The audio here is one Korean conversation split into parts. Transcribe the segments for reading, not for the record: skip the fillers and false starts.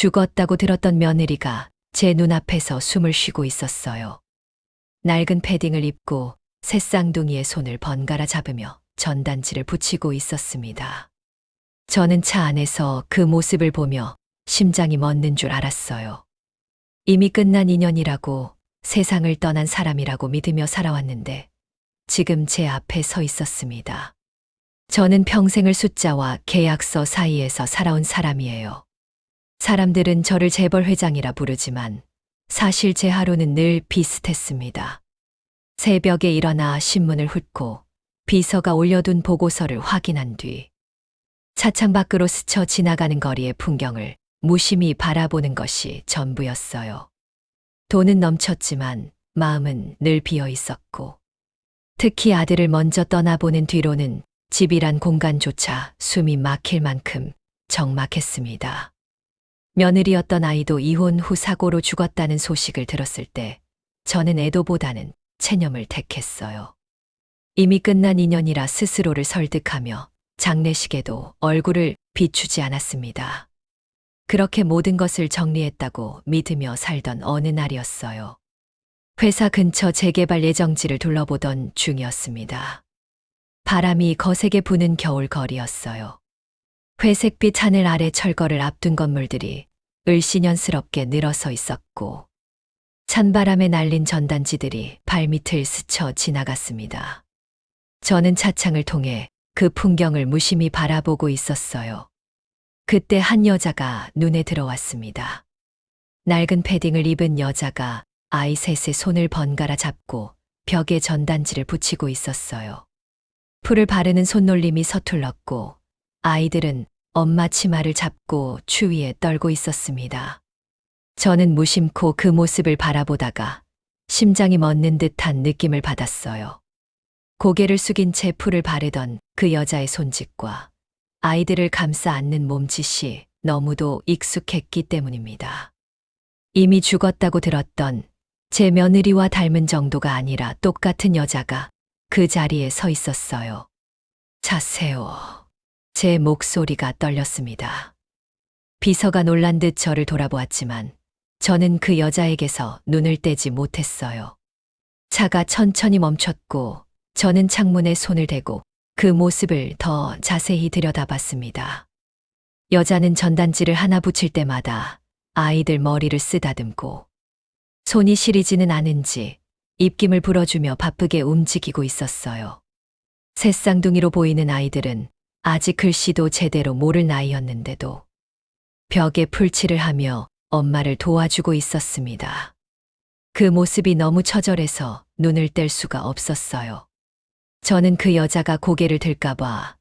죽었다고 들었던 며느리가 제 눈앞에서 숨을 쉬고 있었어요. 낡은 패딩을 입고 새쌍둥이의 손을 번갈아 잡으며 전단지를 붙이고 있었습니다. 저는 차 안에서 그 모습을 보며 심장이 멎는 줄 알았어요. 이미 끝난 인연이라고, 세상을 떠난 사람이라고 믿으며 살아왔는데 지금 제 앞에 서 있었습니다. 저는 평생을 숫자와 계약서 사이에서 살아온 사람이에요. 사람들은 저를 재벌 회장이라 부르지만 사실 제 하루는 늘 비슷했습니다. 새벽에 일어나 신문을 훑고 비서가 올려둔 보고서를 확인한 뒤 차창 밖으로 스쳐 지나가는 거리의 풍경을 무심히 바라보는 것이 전부였어요. 돈은 넘쳤지만 마음은 늘 비어 있었고, 특히 아들을 먼저 떠나보낸 뒤로는 집이란 공간조차 숨이 막힐 만큼 적막했습니다. 며느리였던 아이도 이혼 후 사고로 죽었다는 소식을 들었을 때 저는 애도보다는 체념을 택했어요. 이미 끝난 인연이라 스스로를 설득하며 장례식에도 얼굴을 비추지 않았습니다. 그렇게 모든 것을 정리했다고 믿으며 살던 어느 날이었어요. 회사 근처 재개발 예정지를 둘러보던 중이었습니다. 바람이 거세게 부는 겨울 거리였어요. 회색빛 하늘 아래 철거를 앞둔 건물들이 을씨년스럽게 늘어서 있었고, 찬바람에 날린 전단지들이 발밑을 스쳐 지나갔습니다. 저는 차창을 통해 그 풍경을 무심히 바라보고 있었어요. 그때 한 여자가 눈에 들어왔습니다. 낡은 패딩을 입은 여자가 아이 셋의 손을 번갈아 잡고 벽에 전단지를 붙이고 있었어요. 풀을 바르는 손놀림이 서툴렀고, 아이들은 엄마 치마를 잡고 추위에 떨고 있었습니다. 저는 무심코 그 모습을 바라보다가 심장이 멎는 듯한 느낌을 받았어요. 고개를 숙인 채 풀을 바르던 그 여자의 손짓과 아이들을 감싸 안는 몸짓이 너무도 익숙했기 때문입니다. 이미 죽었다고 들었던 제 며느리와 닮은 정도가 아니라 똑같은 여자가 그 자리에 서 있었어요. 자세요. 제 목소리가 떨렸습니다. 비서가 놀란 듯 저를 돌아보았지만 저는 그 여자에게서 눈을 떼지 못했어요. 차가 천천히 멈췄고 저는 창문에 손을 대고 그 모습을 더 자세히 들여다봤습니다. 여자는 전단지를 하나 붙일 때마다 아이들 머리를 쓰다듬고 손이 시리지는 않은지 입김을 불어주며 바쁘게 움직이고 있었어요. 새쌍둥이로 보이는 아이들은 아직 글씨도 제대로 모를 나이였는데도 벽에 풀칠을 하며 엄마를 도와주고 있었습니다. 그 모습이 너무 처절해서 눈을 뗄 수가 없었어요. 저는 그 여자가 고개를 들까봐,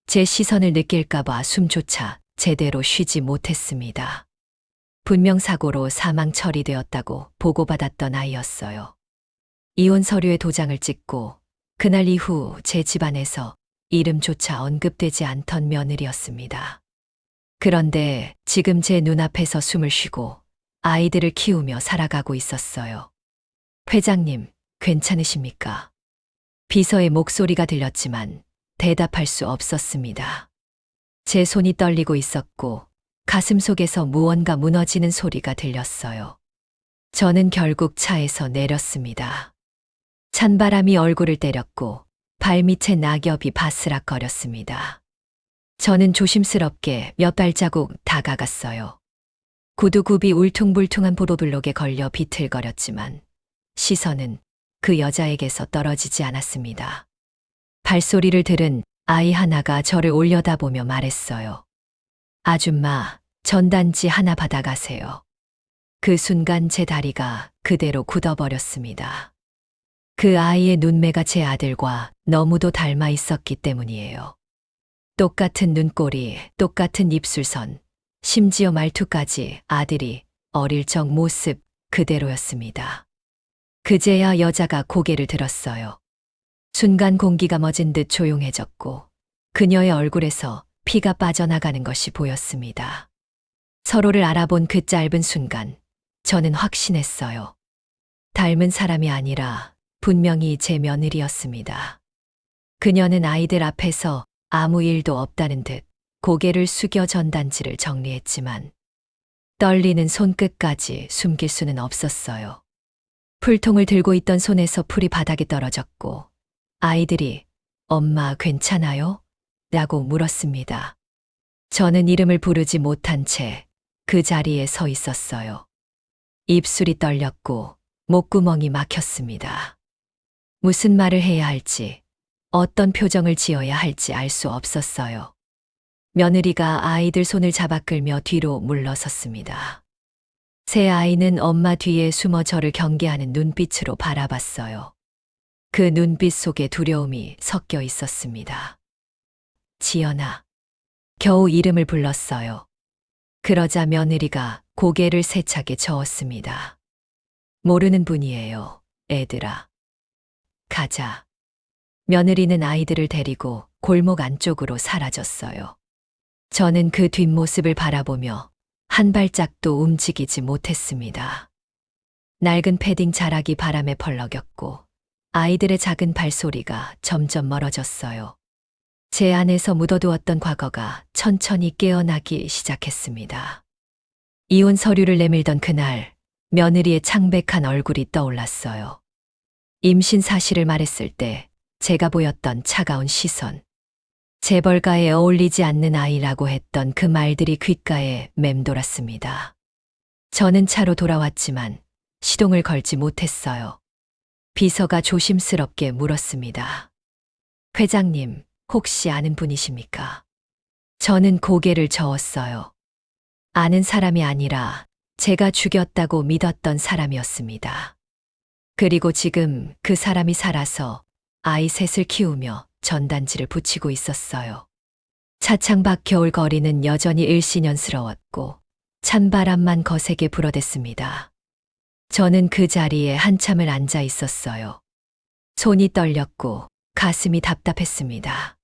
제 시선을 느낄까봐 숨조차 제대로 쉬지 못했습니다. 분명 사고로 사망 처리되었다고 보고받았던 아이였어요. 이혼 서류에 도장을 찍고 그날 이후 제 집안에서 이름조차 언급되지 않던 며느리였습니다. 그런데 지금 제 눈앞에서 숨을 쉬고 아이들을 키우며 살아가고 있었어요. 회장님, 괜찮으십니까? 비서의 목소리가 들렸지만 대답할 수 없었습니다. 제 손이 떨리고 있었고 가슴 속에서 무언가 무너지는 소리가 들렸어요. 저는 결국 차에서 내렸습니다. 찬바람이 얼굴을 때렸고 발밑에 낙엽이 바스락거렸습니다. 저는 조심스럽게 몇 발자국 다가갔어요. 구두굽이 울퉁불퉁한 보도블록에 걸려 비틀거렸지만 시선은 그 여자에게서 떨어지지 않았습니다. 발소리를 들은 아이 하나가 저를 올려다보며 말했어요. 아줌마, 전단지 하나 받아가세요. 그 순간 제 다리가 그대로 굳어버렸습니다. 그 아이의 눈매가 제 아들과 너무도 닮아 있었기 때문이에요. 똑같은 눈꼬리, 똑같은 입술선, 심지어 말투까지 아들이 어릴 적 모습 그대로였습니다. 그제야 여자가 고개를 들었어요. 순간 공기가 멎은 듯 조용해졌고 그녀의 얼굴에서 피가 빠져나가는 것이 보였습니다. 서로를 알아본 그 짧은 순간 저는 확신했어요. 닮은 사람이 아니라 분명히 제 며느리였습니다. 그녀는 아이들 앞에서 아무 일도 없다는 듯 고개를 숙여 전단지를 정리했지만 떨리는 손끝까지 숨길 수는 없었어요. 풀통을 들고 있던 손에서 풀이 바닥에 떨어졌고 아이들이 엄마 괜찮아요? 라고 물었습니다. 저는 이름을 부르지 못한 채 그 자리에 서 있었어요. 입술이 떨렸고 목구멍이 막혔습니다. 무슨 말을 해야 할지, 어떤 표정을 지어야 할지 알 수 없었어요. 며느리가 아이들 손을 잡아 끌며 뒤로 물러섰습니다. 새 아이는 엄마 뒤에 숨어 저를 경계하는 눈빛으로 바라봤어요. 그 눈빛 속에 두려움이 섞여 있었습니다. 지연아. 겨우 이름을 불렀어요. 그러자 며느리가 고개를 세차게 저었습니다. 모르는 분이에요, 애들아. 가자. 며느리는 아이들을 데리고 골목 안쪽으로 사라졌어요. 저는 그 뒷모습을 바라보며 한 발짝도 움직이지 못했습니다. 낡은 패딩 자락이 바람에 펄럭였고 아이들의 작은 발소리가 점점 멀어졌어요. 제 안에서 묻어두었던 과거가 천천히 깨어나기 시작했습니다. 이혼 서류를 내밀던 그날, 며느리의 창백한 얼굴이 떠올랐어요. 임신 사실을 말했을 때 제가 보였던 차가운 시선, 재벌가에 어울리지 않는 아이라고 했던 그 말들이 귓가에 맴돌았습니다. 저는 차로 돌아왔지만 시동을 걸지 못했어요. 비서가 조심스럽게 물었습니다. 회장님, 혹시 아는 분이십니까? 저는 고개를 저었어요. 아는 사람이 아니라 제가 죽였다고 믿었던 사람이었습니다. 그리고 지금 그 사람이 살아서 아이 셋을 키우며 전단지를 붙이고 있었어요. 차창 밖 겨울 거리는 여전히 일신연스러웠고 찬바람만 거세게 불어댔습니다. 저는 그 자리에 한참을 앉아 있었어요. 손이 떨렸고 가슴이 답답했습니다.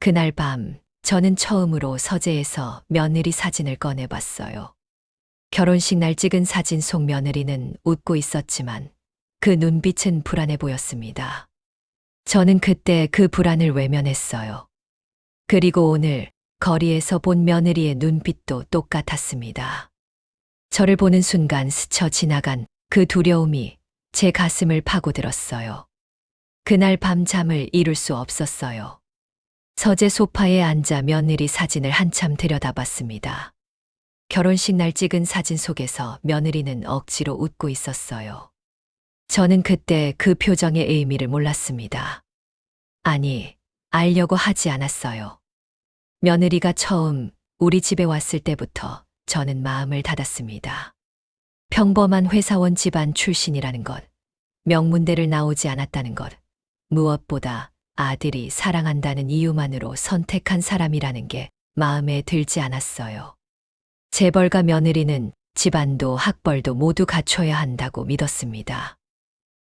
그날 밤 저는 처음으로 서재에서 며느리 사진을 꺼내봤어요. 결혼식 날 찍은 사진 속 며느리는 웃고 있었지만 그 눈빛은 불안해 보였습니다. 저는 그때 그 불안을 외면했어요. 그리고 오늘 거리에서 본 며느리의 눈빛도 똑같았습니다. 저를 보는 순간 스쳐 지나간 그 두려움이 제 가슴을 파고들었어요. 그날 밤 잠을 이룰 수 없었어요. 서재 소파에 앉아 며느리 사진을 한참 들여다봤습니다. 결혼식 날 찍은 사진 속에서 며느리는 억지로 웃고 있었어요. 저는 그때 그 표정의 의미를 몰랐습니다. 아니, 알려고 하지 않았어요. 며느리가 처음 우리 집에 왔을 때부터 저는 마음을 닫았습니다. 평범한 회사원 집안 출신이라는 것, 명문대를 나오지 않았다는 것, 무엇보다 아들이 사랑한다는 이유만으로 선택한 사람이라는 게 마음에 들지 않았어요. 재벌가 며느리는 집안도 학벌도 모두 갖춰야 한다고 믿었습니다.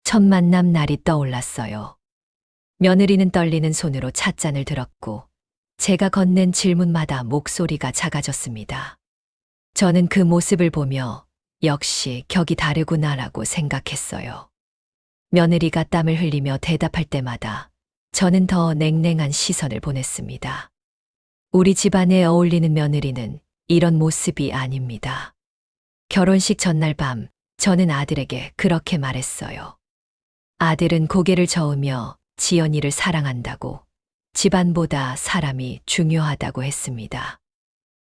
첫 만남 날이 떠올랐어요. 며느리는 떨리는 손으로 찻잔을 들었고 제가 건넨 질문마다 목소리가 작아졌습니다. 저는 그 모습을 보며 역시 격이 다르구나라고 생각했어요. 며느리가 땀을 흘리며 대답할 때마다 저는 더 냉랭한 시선을 보냈습니다. 우리 집안에 어울리는 며느리는 이런 모습이 아닙니다. 결혼식 전날 밤 저는 아들에게 그렇게 말했어요. 아들은 고개를 저으며 지연이를 사랑한다고, 집안보다 사람이 중요하다고 했습니다.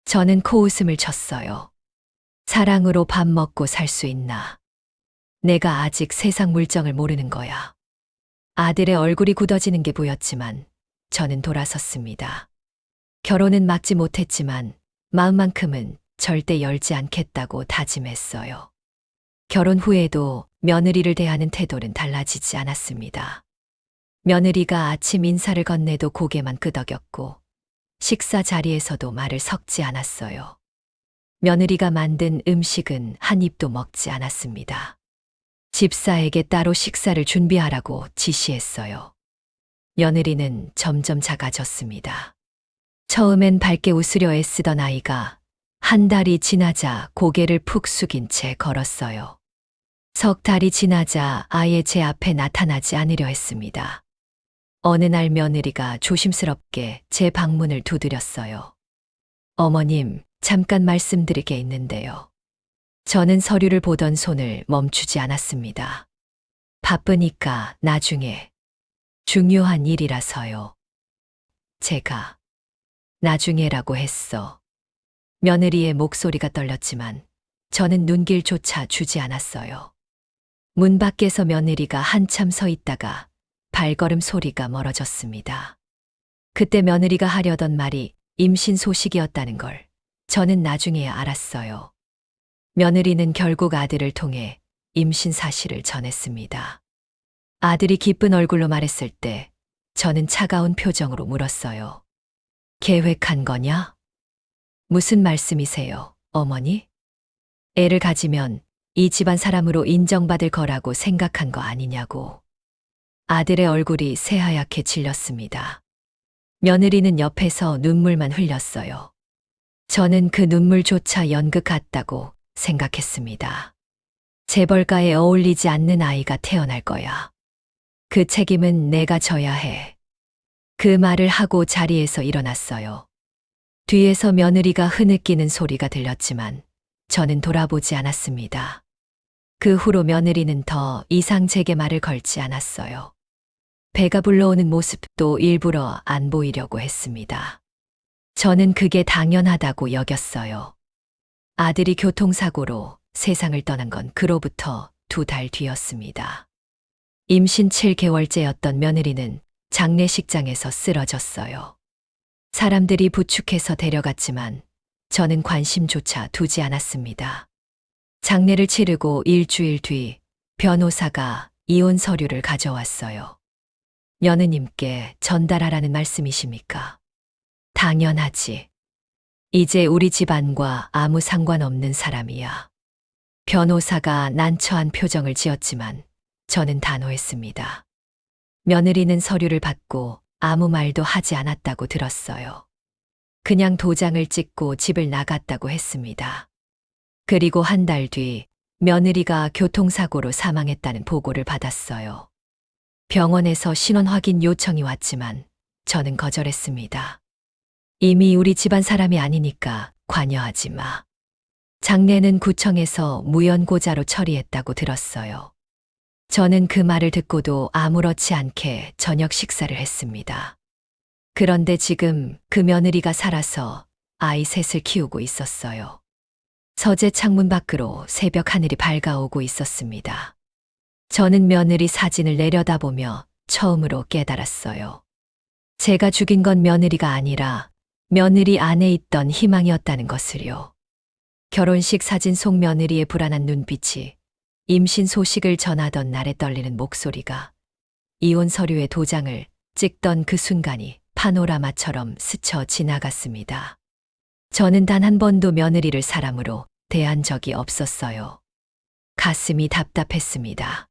저는 코웃음을 쳤어요. 사랑으로 밥 먹고 살 수 있나? 내가 아직 세상 물정을 모르는 거야. 아들의 얼굴이 굳어지는 게 보였지만 저는 돌아섰습니다. 결혼은 막지 못했지만 마음만큼은 절대 열지 않겠다고 다짐했어요. 결혼 후에도 며느리를 대하는 태도는 달라지지 않았습니다. 며느리가 아침 인사를 건네도 고개만 끄덕였고 식사 자리에서도 말을 섞지 않았어요. 며느리가 만든 음식은 한 입도 먹지 않았습니다. 집사에게 따로 식사를 준비하라고 지시했어요. 며느리는 점점 작아졌습니다. 처음엔 밝게 웃으려 애쓰던 아이가 한 달이 지나자 고개를 푹 숙인 채 걸었어요. 석 달이 지나자 아예 제 앞에 나타나지 않으려 했습니다. 어느 날 며느리가 조심스럽게 제 방문을 두드렸어요. 어머님, 잠깐 말씀드릴 게 있는데요. 저는 서류를 보던 손을 멈추지 않았습니다. 바쁘니까 나중에. 중요한 일이라서요. 제가 나중에라고 했어. 며느리의 목소리가 떨렸지만 저는 눈길조차 주지 않았어요. 문 밖에서 며느리가 한참 서 있다가 발걸음 소리가 멀어졌습니다. 그때 며느리가 하려던 말이 임신 소식이었다는 걸 저는 나중에야 알았어요. 며느리는 결국 아들을 통해 임신 사실을 전했습니다. 아들이 기쁜 얼굴로 말했을 때 저는 차가운 표정으로 물었어요. 계획한 거냐? 무슨 말씀이세요, 어머니? 애를 가지면 이 집안 사람으로 인정받을 거라고 생각한 거 아니냐고. 아들의 얼굴이 새하얗게 질렸습니다. 며느리는 옆에서 눈물만 흘렸어요. 저는 그 눈물조차 연극 같다고 생각했습니다. 재벌가에 어울리지 않는 아이가 태어날 거야. 그 책임은 내가 져야 해. 그 말을 하고 자리에서 일어났어요. 뒤에서 며느리가 흐느끼는 소리가 들렸지만 저는 돌아보지 않았습니다. 그 후로 며느리는 더 이상 제게 말을 걸지 않았어요. 배가 불러오는 모습도 일부러 안 보이려고 했습니다. 저는 그게 당연하다고 여겼어요. 아들이 교통사고로 세상을 떠난 건 그로부터 2달 뒤였습니다. 임신 7개월째였던 며느리는 장례식장에서 쓰러졌어요. 사람들이 부축해서 데려갔지만 저는 관심조차 두지 않았습니다. 장례를 치르고 일주일 뒤 변호사가 이혼 서류를 가져왔어요. 며느님께 전달하라는 말씀이십니까? 당연하지. 이제 우리 집안과 아무 상관없는 사람이야. 변호사가 난처한 표정을 지었지만 저는 단호했습니다. 며느리는 서류를 받고 아무 말도 하지 않았다고 들었어요. 그냥 도장을 찍고 집을 나갔다고 했습니다. 그리고 한 달 뒤 며느리가 교통사고로 사망했다는 보고를 받았어요. 병원에서 신원 확인 요청이 왔지만 저는 거절했습니다. 이미 우리 집안 사람이 아니니까 관여하지 마. 장례는 구청에서 무연고자로 처리했다고 들었어요. 저는 그 말을 듣고도 아무렇지 않게 저녁 식사를 했습니다. 그런데 지금 그 며느리가 살아서 아이 셋을 키우고 있었어요. 서재 창문 밖으로 새벽 하늘이 밝아오고 있었습니다. 저는 며느리 사진을 내려다보며 처음으로 깨달았어요. 제가 죽인 건 며느리가 아니라 며느리 안에 있던 희망이었다는 것을요. 결혼식 사진 속 며느리의 불안한 눈빛이, 임신 소식을 전하던 날에 떨리는 목소리가, 이혼 서류의 도장을 찍던 그 순간이 파노라마처럼 스쳐 지나갔습니다. 저는 단 한 번도 며느리를 사람으로 대한 적이 없었어요. 가슴이 답답했습니다.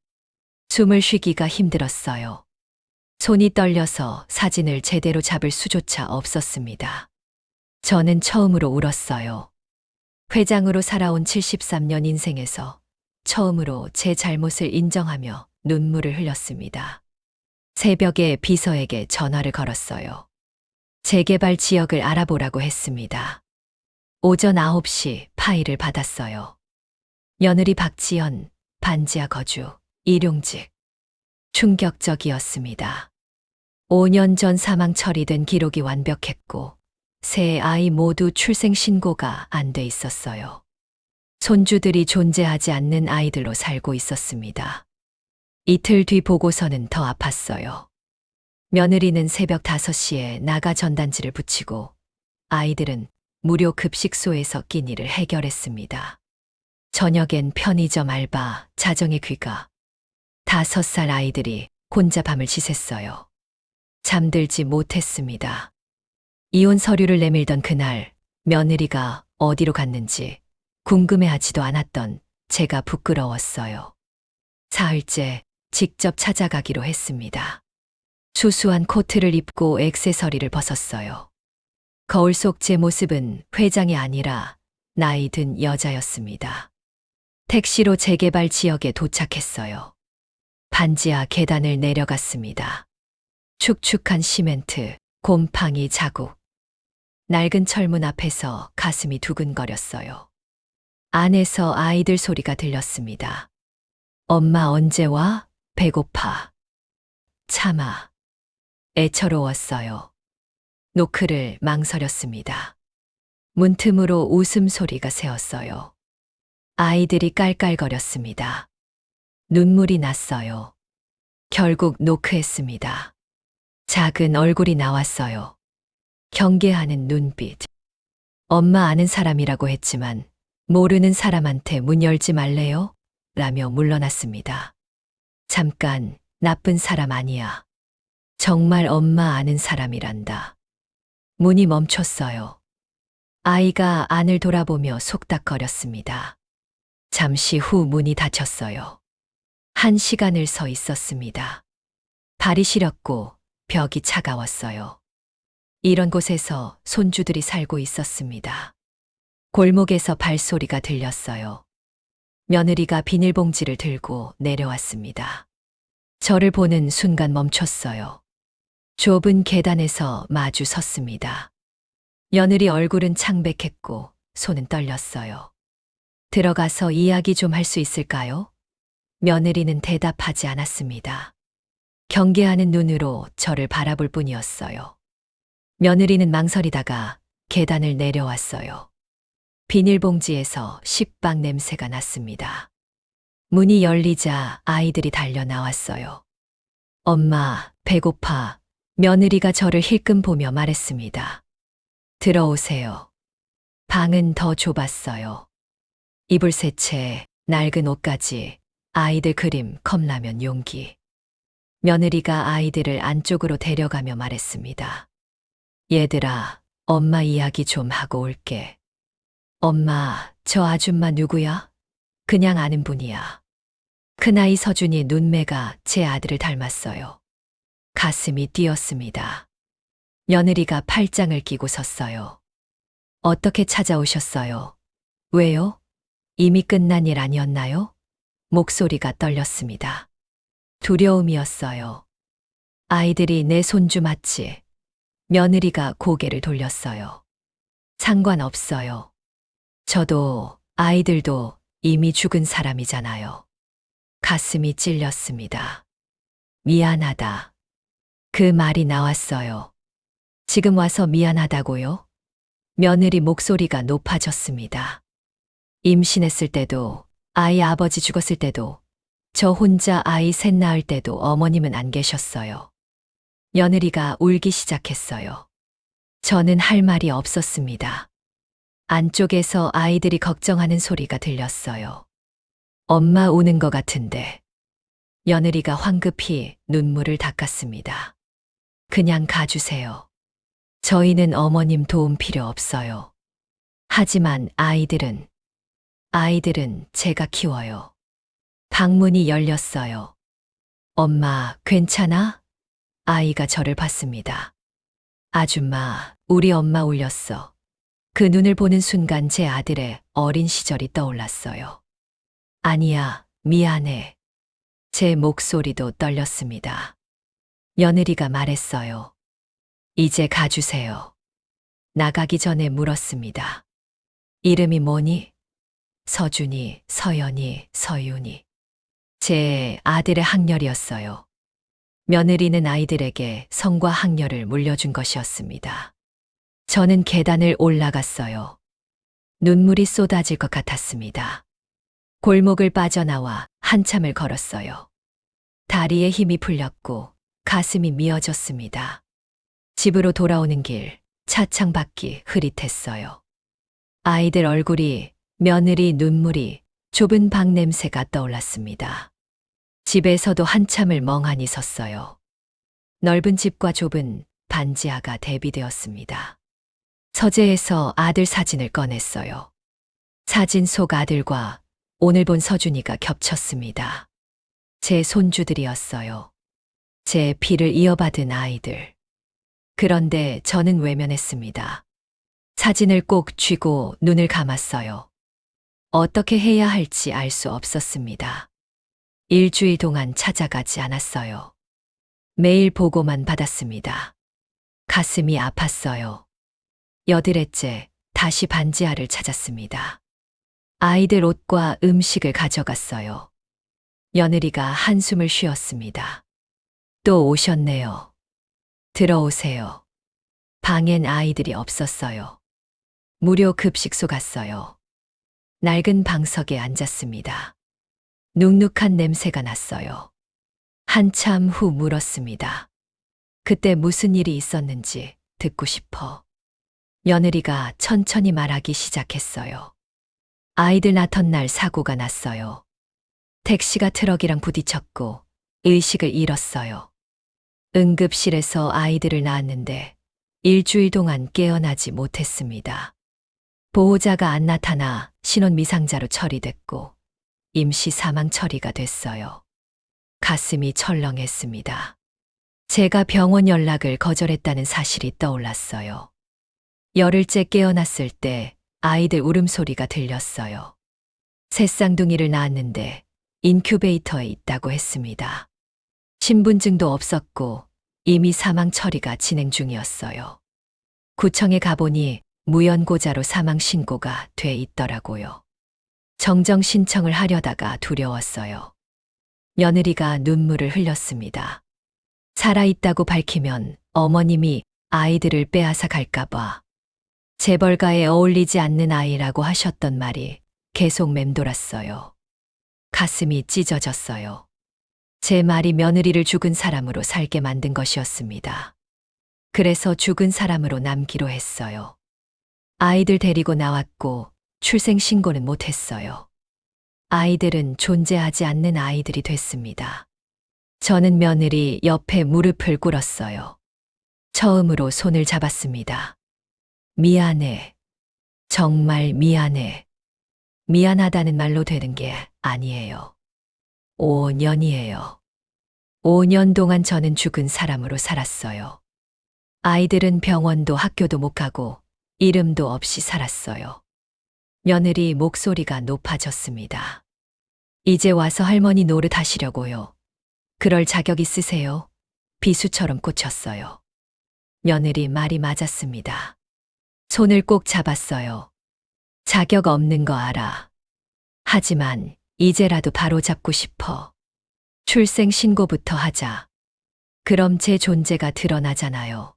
숨을 쉬기가 힘들었어요. 손이 떨려서 사진을 제대로 잡을 수조차 없었습니다. 저는 처음으로 울었어요. 회장으로 살아온 73년 인생에서 처음으로 제 잘못을 인정하며 눈물을 흘렸습니다. 새벽에 비서에게 전화를 걸었어요. 재개발 지역을 알아보라고 했습니다. 오전 9시 파일을 받았어요. 며느리 박지연, 반지하 거주, 일용직. 충격적이었습니다. 5년 전 사망 처리된 기록이 완벽했고 세 아이 모두 출생 신고가 안 돼 있었어요. 손주들이 존재하지 않는 아이들로 살고 있었습니다. 이틀 뒤 보고서는 더 아팠어요. 며느리는 새벽 5시에 나가 전단지를 붙이고 아이들은 무료 급식소에서 끼니를 해결했습니다. 저녁엔 편의점 알바, 자정의 귀가. 5살 아이들이 혼자 밤을 지샜어요. 잠들지 못했습니다. 이혼 서류를 내밀던 그날 며느리가 어디로 갔는지 궁금해하지도 않았던 제가 부끄러웠어요. 사흘째 직접 찾아가기로 했습니다. 수수한 코트를 입고 액세서리를 벗었어요. 거울 속 제 모습은 회장이 아니라 나이 든 여자였습니다. 택시로 재개발 지역에 도착했어요. 반지하 계단을 내려갔습니다. 축축한 시멘트, 곰팡이 자국. 낡은 철문 앞에서 가슴이 두근거렸어요. 안에서 아이들 소리가 들렸습니다. 엄마 언제 와? 배고파. 참아. 애처로웠어요. 노크를 망설였습니다. 문틈으로 웃음소리가 새었어요. 아이들이 깔깔거렸습니다. 눈물이 났어요. 결국 노크했습니다. 작은 얼굴이 나왔어요. 경계하는 눈빛. 엄마 아는 사람이라고 했지만 모르는 사람한테 문 열지 말래요? 라며 물러났습니다. 잠깐, 나쁜 사람 아니야. 정말 엄마 아는 사람이란다. 문이 멈췄어요. 아이가 안을 돌아보며 속닥거렸습니다. 잠시 후 문이 닫혔어요. 1시간을 서 있었습니다. 발이 시렸고 벽이 차가웠어요. 이런 곳에서 손주들이 살고 있었습니다. 골목에서 발소리가 들렸어요. 며느리가 비닐봉지를 들고 내려왔습니다. 저를 보는 순간 멈췄어요. 좁은 계단에서 마주 섰습니다. 며느리 얼굴은 창백했고 손은 떨렸어요. 들어가서 이야기 좀 할 수 있을까요? 며느리는 대답하지 않았습니다. 경계하는 눈으로 저를 바라볼 뿐이었어요. 며느리는 망설이다가 계단을 내려왔어요. 비닐봉지에서 식빵 냄새가 났습니다. 문이 열리자 아이들이 달려 나왔어요. 엄마, 배고파. 며느리가 저를 힐끔 보며 말했습니다. 들어오세요. 방은 더 좁았어요. 이불 세 채, 낡은 옷까지, 아이들 그림, 컵라면 용기. 며느리가 아이들을 안쪽으로 데려가며 말했습니다. 얘들아, 엄마 이야기 좀 하고 올게. 엄마, 저 아줌마 누구야? 그냥 아는 분이야. 큰아이 서준이 눈매가 제 아들을 닮았어요. 가슴이 뛰었습니다. 며느리가 팔짱을 끼고 섰어요. 어떻게 찾아오셨어요? 왜요? 이미 끝난 일 아니었나요? 목소리가 떨렸습니다. 두려움이었어요. 아이들이 내 손주 맞지? 며느리가 고개를 돌렸어요. 상관없어요. 저도 아이들도 이미 죽은 사람이잖아요. 가슴이 찔렸습니다. 미안하다. 그 말이 나왔어요. 지금 와서 미안하다고요? 며느리 목소리가 높아졌습니다. 임신했을 때도, 아이 아버지 죽었을 때도, 저 혼자 아이 셋 낳을 때도 어머님은 안 계셨어요. 며느리가 울기 시작했어요. 저는 할 말이 없었습니다. 안쪽에서 아이들이 걱정하는 소리가 들렸어요. 엄마 우는 것 같은데. 며느리가 황급히 눈물을 닦았습니다. 그냥 가주세요. 저희는 어머님 도움 필요 없어요. 하지만 아이들은 제가 키워요. 방문이 열렸어요. 엄마, 괜찮아? 아이가 저를 봤습니다. 아줌마, 우리 엄마 울렸어. 그 눈을 보는 순간 제 아들의 어린 시절이 떠올랐어요. 아니야, 미안해. 제 목소리도 떨렸습니다. 며느리가 말했어요. 이제 가주세요. 나가기 전에 물었습니다. 이름이 뭐니? 서준이, 서연이, 서윤이. 제 아들의 학렬이었어요. 며느리는 아이들에게 성과 학렬을 물려준 것이었습니다. 저는 계단을 올라갔어요. 눈물이 쏟아질 것 같았습니다. 골목을 빠져나와 한참을 걸었어요. 다리에 힘이 풀렸고 가슴이 미어졌습니다. 집으로 돌아오는 길, 차창 밖이 흐릿했어요. 아이들 얼굴이, 며느리 눈물이, 좁은 방 냄새가 떠올랐습니다. 집에서도 한참을 멍하니 섰어요. 넓은 집과 좁은 반지하가 대비되었습니다. 서재에서 아들 사진을 꺼냈어요. 사진 속 아들과 오늘 본 서준이가 겹쳤습니다. 제 손주들이었어요. 제 피를 이어받은 아이들. 그런데 저는 외면했습니다. 사진을 꼭 쥐고 눈을 감았어요. 어떻게 해야 할지 알 수 없었습니다. 일주일 동안 찾아가지 않았어요. 매일 보고만 받았습니다. 가슴이 아팠어요. 8회째 다시 반지하를 찾았습니다. 아이들 옷과 음식을 가져갔어요. 며느리가 한숨을 쉬었습니다. 또 오셨네요. 들어오세요. 방엔 아이들이 없었어요. 무료 급식소 갔어요. 낡은 방석에 앉았습니다. 눅눅한 냄새가 났어요. 한참 후 물었습니다. 그때 무슨 일이 있었는지 듣고 싶어. 며느리가 천천히 말하기 시작했어요. 아이들 낳던 날 사고가 났어요. 택시가 트럭이랑 부딪혔고 의식을 잃었어요. 응급실에서 아이들을 낳았는데 일주일 동안 깨어나지 못했습니다. 보호자가 안 나타나 신원 미상자로 처리됐고 임시 사망 처리가 됐어요. 가슴이 철렁했습니다. 제가 병원 연락을 거절했다는 사실이 떠올랐어요. 열흘째 깨어났을 때 아이들 울음소리가 들렸어요. 새 쌍둥이를 낳았는데 인큐베이터에 있다고 했습니다. 신분증도 없었고 이미 사망 처리가 진행 중이었어요. 구청에 가보니 무연고자로 사망 신고가 돼 있더라고요. 정정 신청을 하려다가 두려웠어요. 며느리가 눈물을 흘렸습니다. 살아있다고 밝히면 어머님이 아이들을 빼앗아 갈까봐. 재벌가에 어울리지 않는 아이라고 하셨던 말이 계속 맴돌았어요. 가슴이 찢어졌어요. 제 말이 며느리를 죽은 사람으로 살게 만든 것이었습니다. 그래서 죽은 사람으로 남기로 했어요. 아이들 데리고 나왔고 출생신고는 못했어요. 아이들은 존재하지 않는 아이들이 됐습니다. 저는 며느리 옆에 무릎을 꿇었어요. 처음으로 손을 잡았습니다. 미안해. 정말 미안해. 미안하다는 말로 되는 게 아니에요. 5년이에요. 5년 동안 저는 죽은 사람으로 살았어요. 아이들은 병원도 학교도 못 가고 이름도 없이 살았어요. 며느리 목소리가 높아졌습니다. 이제 와서 할머니 노릇 하시려고요. 그럴 자격 있으세요? 비수처럼 꽂혔어요. 며느리 말이 맞았습니다. 손을 꼭 잡았어요. 자격 없는 거 알아. 하지만 이제라도 바로 잡고 싶어. 출생 신고부터 하자. 그럼 제 존재가 드러나잖아요.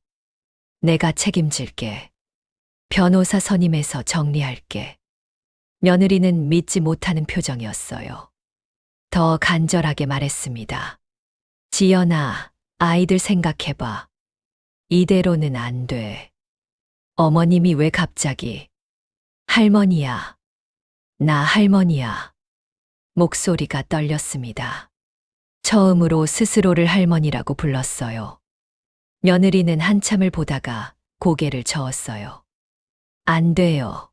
내가 책임질게. 변호사 선임해서 정리할게. 며느리는 믿지 못하는 표정이었어요. 더 간절하게 말했습니다. 지연아, 아이들 생각해봐. 이대로는 안 돼. 어머님이 왜 갑자기? 할머니야. 나 할머니야. 목소리가 떨렸습니다. 처음으로 스스로를 할머니라고 불렀어요. 며느리는 한참을 보다가 고개를 저었어요. 안 돼요.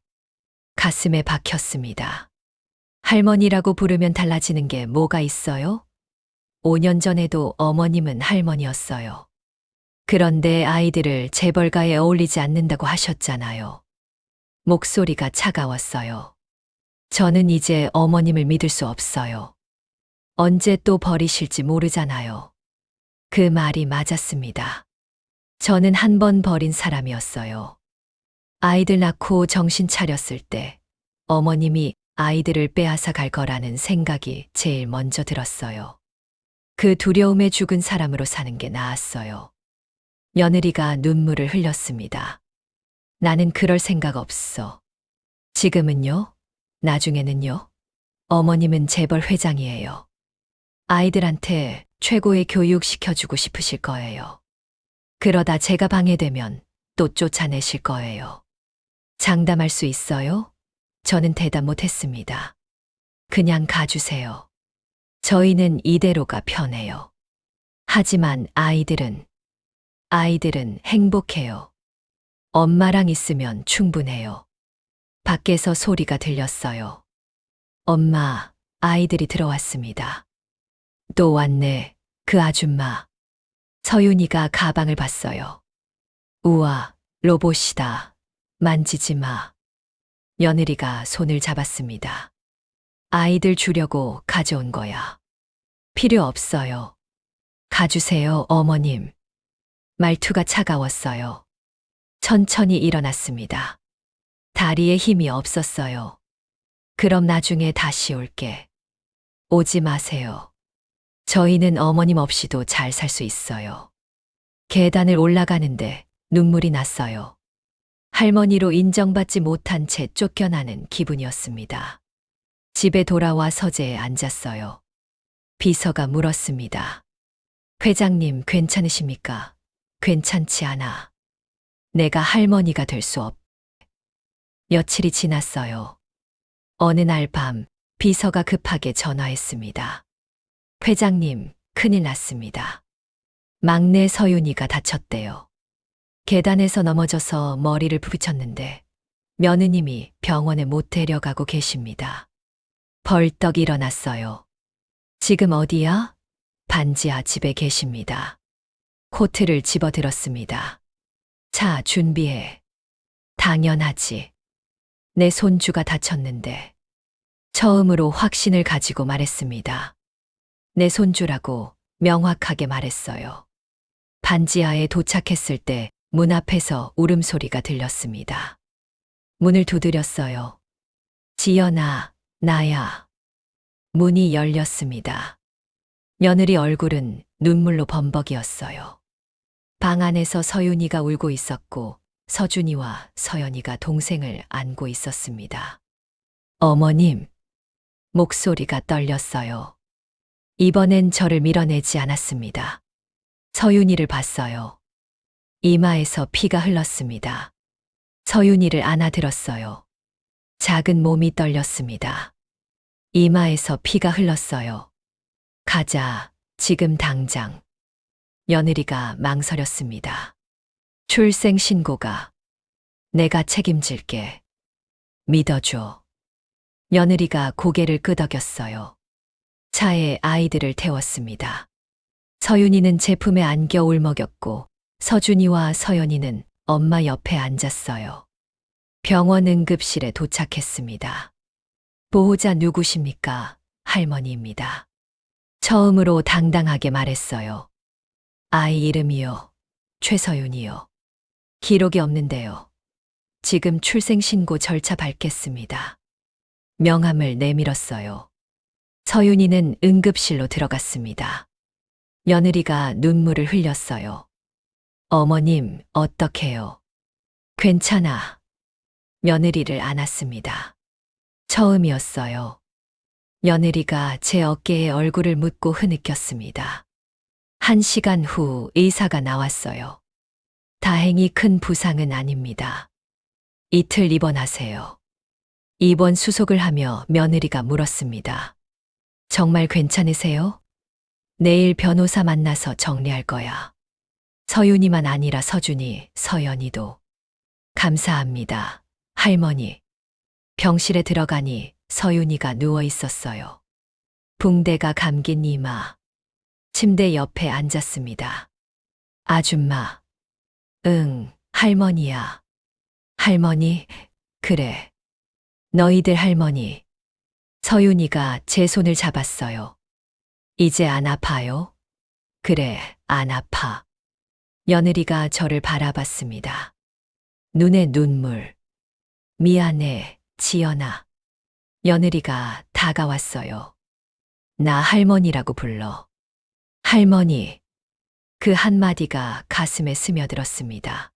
가슴에 박혔습니다. 할머니라고 부르면 달라지는 게 뭐가 있어요? 5년 전에도 어머님은 할머니였어요. 그런데 아이들을 재벌가에 어울리지 않는다고 하셨잖아요. 목소리가 차가웠어요. 저는 이제 어머님을 믿을 수 없어요. 언제 또 버리실지 모르잖아요. 그 말이 맞았습니다. 저는 한 번 버린 사람이었어요. 아이들 낳고 정신 차렸을 때 어머님이 아이들을 빼앗아 갈 거라는 생각이 제일 먼저 들었어요. 그 두려움에 죽은 사람으로 사는 게 나았어요. 며느리가 눈물을 흘렸습니다. 나는 그럴 생각 없어. 지금은요? 나중에는요? 어머님은 재벌 회장이에요. 아이들한테 최고의 교육 시켜주고 싶으실 거예요. 그러다 제가 방해되면 또 쫓아내실 거예요. 장담할 수 있어요? 저는 대답 못했습니다. 그냥 가주세요. 저희는 이대로가 편해요. 하지만 아이들은 행복해요. 엄마랑 있으면 충분해요. 밖에서 소리가 들렸어요. 엄마, 아이들이 들어왔습니다. 또 왔네, 그 아줌마. 서윤이가 가방을 봤어요. 우와, 로봇이다. 만지지 마. 며느리가 손을 잡았습니다. 아이들 주려고 가져온 거야. 필요 없어요. 가주세요, 어머님. 말투가 차가웠어요. 천천히 일어났습니다. 다리에 힘이 없었어요. 그럼 나중에 다시 올게. 오지 마세요. 저희는 어머님 없이도 잘 살 수 있어요. 계단을 올라가는데 눈물이 났어요. 할머니로 인정받지 못한 채 쫓겨나는 기분이었습니다. 집에 돌아와 서재에 앉았어요. 비서가 물었습니다. 회장님 괜찮으십니까? 괜찮지 않아. 내가 할머니가 될 수 없. 며칠이 지났어요. 어느 날 밤 비서가 급하게 전화했습니다. 회장님, 큰일 났습니다. 막내 서윤이가 다쳤대요. 계단에서 넘어져서 머리를 부딪혔는데 며느님이 병원에 못 데려가고 계십니다. 벌떡 일어났어요. 지금 어디야? 반지하 집에 계십니다. 코트를 집어들었습니다. 자, 준비해. 당연하지. 내 손주가 다쳤는데. 처음으로 확신을 가지고 말했습니다. 내 손주라고 명확하게 말했어요. 반지하에 도착했을 때 문 앞에서 울음소리가 들렸습니다. 문을 두드렸어요. 지연아, 나야. 문이 열렸습니다. 며느리 얼굴은 눈물로 범벅이었어요. 방 안에서 서윤이가 울고 있었고 서준이와 서연이가 동생을 안고 있었습니다. 어머님, 목소리가 떨렸어요. 이번엔 저를 밀어내지 않았습니다. 서윤이를 봤어요. 이마에서 피가 흘렀습니다. 서윤이를 안아들었어요. 작은 몸이 떨렸습니다. 이마에서 피가 흘렀어요. 가자, 지금 당장. 며느리가 망설였습니다. 출생신고가. 내가 책임질게. 믿어줘. 며느리가 고개를 끄덕였어요. 차에 아이들을 태웠습니다. 서윤이는 제품에 안겨 울먹였고 서준이와 서연이는 엄마 옆에 앉았어요. 병원 응급실에 도착했습니다. 보호자 누구십니까? 할머니입니다. 처음으로 당당하게 말했어요. 아이 이름이요. 최서윤이요. 기록이 없는데요. 지금 출생신고 절차 밟겠습니다. 명함을 내밀었어요. 서윤이는 응급실로 들어갔습니다. 며느리가 눈물을 흘렸어요. 어머님, 어떡해요? 괜찮아. 며느리를 안았습니다. 처음이었어요. 며느리가 제 어깨에 얼굴을 묻고 흐느꼈습니다. 1시간 후 의사가 나왔어요. 다행히 큰 부상은 아닙니다. 이틀 입원하세요. 입원 수속을 하며 며느리가 물었습니다. 정말 괜찮으세요? 내일 변호사 만나서 정리할 거야. 서윤이만 아니라 서준이, 서연이도. 감사합니다. 할머니. 병실에 들어가니 서윤이가 누워 있었어요. 붕대가 감긴 이마. 침대 옆에 앉았습니다. 아줌마. 응, 할머니야. 할머니, 그래. 너희들 할머니. 서윤이가 제 손을 잡았어요. 이제 안 아파요? 그래, 안 아파. 며느리가 저를 바라봤습니다. 눈에 눈물. 미안해, 지연아. 며느리가 다가왔어요. 나 할머니라고 불러. 할머니. 그 한마디가 가슴에 스며들었습니다.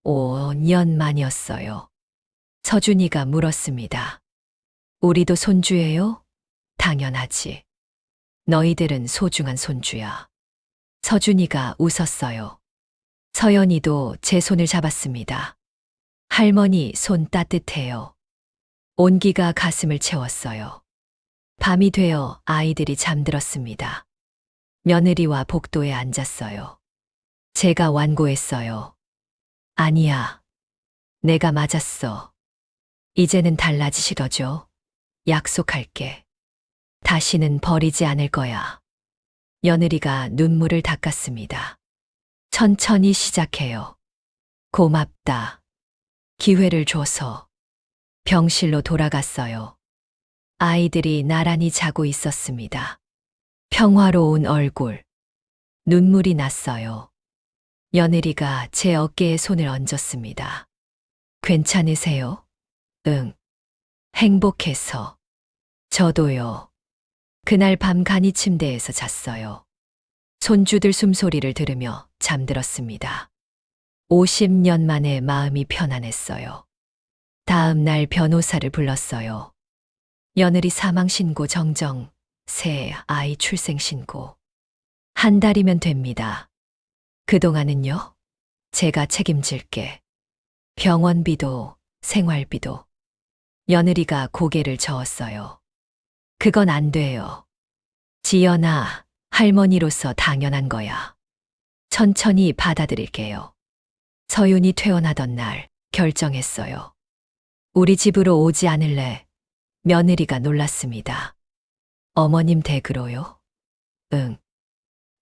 5년 만이었어요. 서준이가 물었습니다. 우리도 손주예요? 당연하지. 너희들은 소중한 손주야. 서준이가 웃었어요. 서연이도 제 손을 잡았습니다. 할머니 손 따뜻해요. 온기가 가슴을 채웠어요. 밤이 되어 아이들이 잠들었습니다. 며느리와 복도에 앉았어요. 제가 완고했어요. 아니야. 내가 맞았어. 이제는 달라지시더죠? 약속할게. 다시는 버리지 않을 거야. 며느리가 눈물을 닦았습니다. 천천히 시작해요. 고맙다. 기회를 줘서. 병실로 돌아갔어요. 아이들이 나란히 자고 있었습니다. 평화로운 얼굴. 눈물이 났어요. 며느리가 제 어깨에 손을 얹었습니다. 괜찮으세요? 응. 행복해서. 저도요. 그날 밤 간이 침대에서 잤어요. 손주들 숨소리를 들으며 잠들었습니다. 50년 만에 마음이 편안했어요. 다음 날 변호사를 불렀어요. 며느리 사망신고 정정, 새 아이 출생신고. 한 달이면 됩니다. 그동안은요? 제가 책임질게. 병원비도, 생활비도. 며느리가 고개를 저었어요. 그건 안 돼요. 지연아, 할머니로서 당연한 거야. 천천히 받아들일게요. 서윤이 퇴원하던 날 결정했어요. 우리 집으로 오지 않을래? 며느리가 놀랐습니다. 어머님 댁으로요? 응.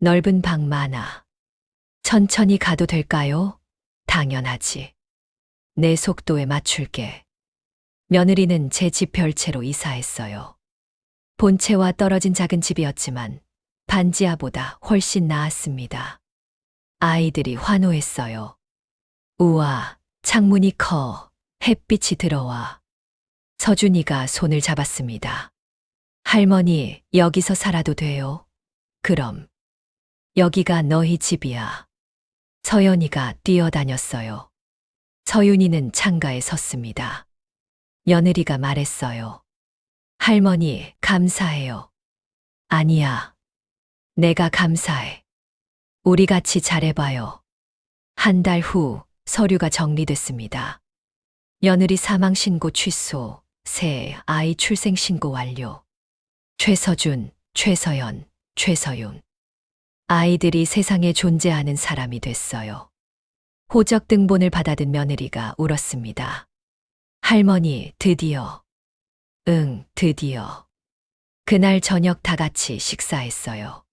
넓은 방 많아. 천천히 가도 될까요? 당연하지. 내 속도에 맞출게. 며느리는 제 집 별채로 이사했어요. 본체와 떨어진 작은 집이었지만 반지하보다 훨씬 나았습니다. 아이들이 환호했어요. 우와, 창문이 커. 햇빛이 들어와. 서준이가 손을 잡았습니다. 할머니, 여기서 살아도 돼요? 그럼. 여기가 너희 집이야. 서연이가 뛰어다녔어요. 서윤이는 창가에 섰습니다. 며느리가 말했어요. 할머니, 감사해요. 아니야. 내가 감사해. 우리 같이 잘해봐요. 한 달 후 서류가 정리됐습니다. 며느리 사망신고 취소, 새 아이 출생신고 완료. 최서준, 최서연, 최서윤. 아이들이 세상에 존재하는 사람이 됐어요. 호적 등본을 받아든 며느리가 울었습니다. 할머니, 드디어. 응, 드디어. 그날 저녁 다 같이 식사했어요.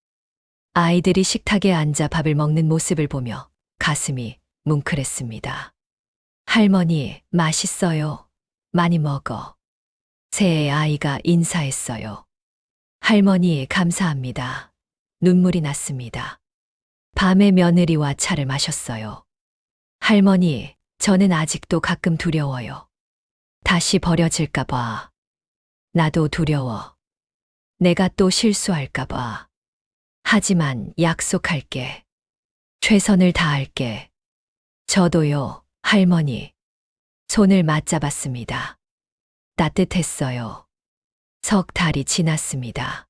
아이들이 식탁에 앉아 밥을 먹는 모습을 보며 가슴이 뭉클했습니다. 할머니, 맛있어요. 많이 먹어. 새 아이가 인사했어요. 할머니, 감사합니다. 눈물이 났습니다. 밤에 며느리와 차를 마셨어요. 할머니, 저는 아직도 가끔 두려워요. 다시 버려질까봐. 나도 두려워. 내가 또 실수할까봐. 하지만 약속할게. 최선을 다할게. 저도요, 할머니. 손을 맞잡았습니다. 따뜻했어요. 석 달이 지났습니다.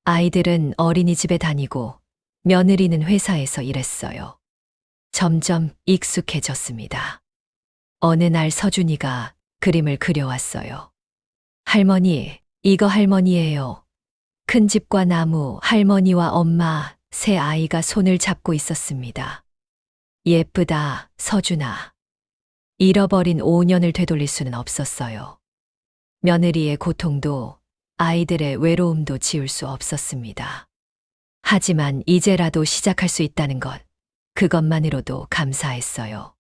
아이들은 어린이집에 다니고 며느리는 회사에서 일했어요. 점점 익숙해졌습니다. 어느 날 서준이가 그림을 그려왔어요. 할머니, 이거 할머니예요. 큰 집과 나무, 할머니와 엄마, 새 아이가 손을 잡고 있었습니다. 예쁘다, 서준아. 잃어버린 5년을 되돌릴 수는 없었어요. 며느리의 고통도 아이들의 외로움도 지울 수 없었습니다. 하지만 이제라도 시작할 수 있다는 것, 그것만으로도 감사했어요.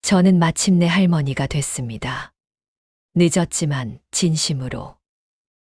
저는 마침내 할머니가 됐습니다. 늦었지만 진심으로.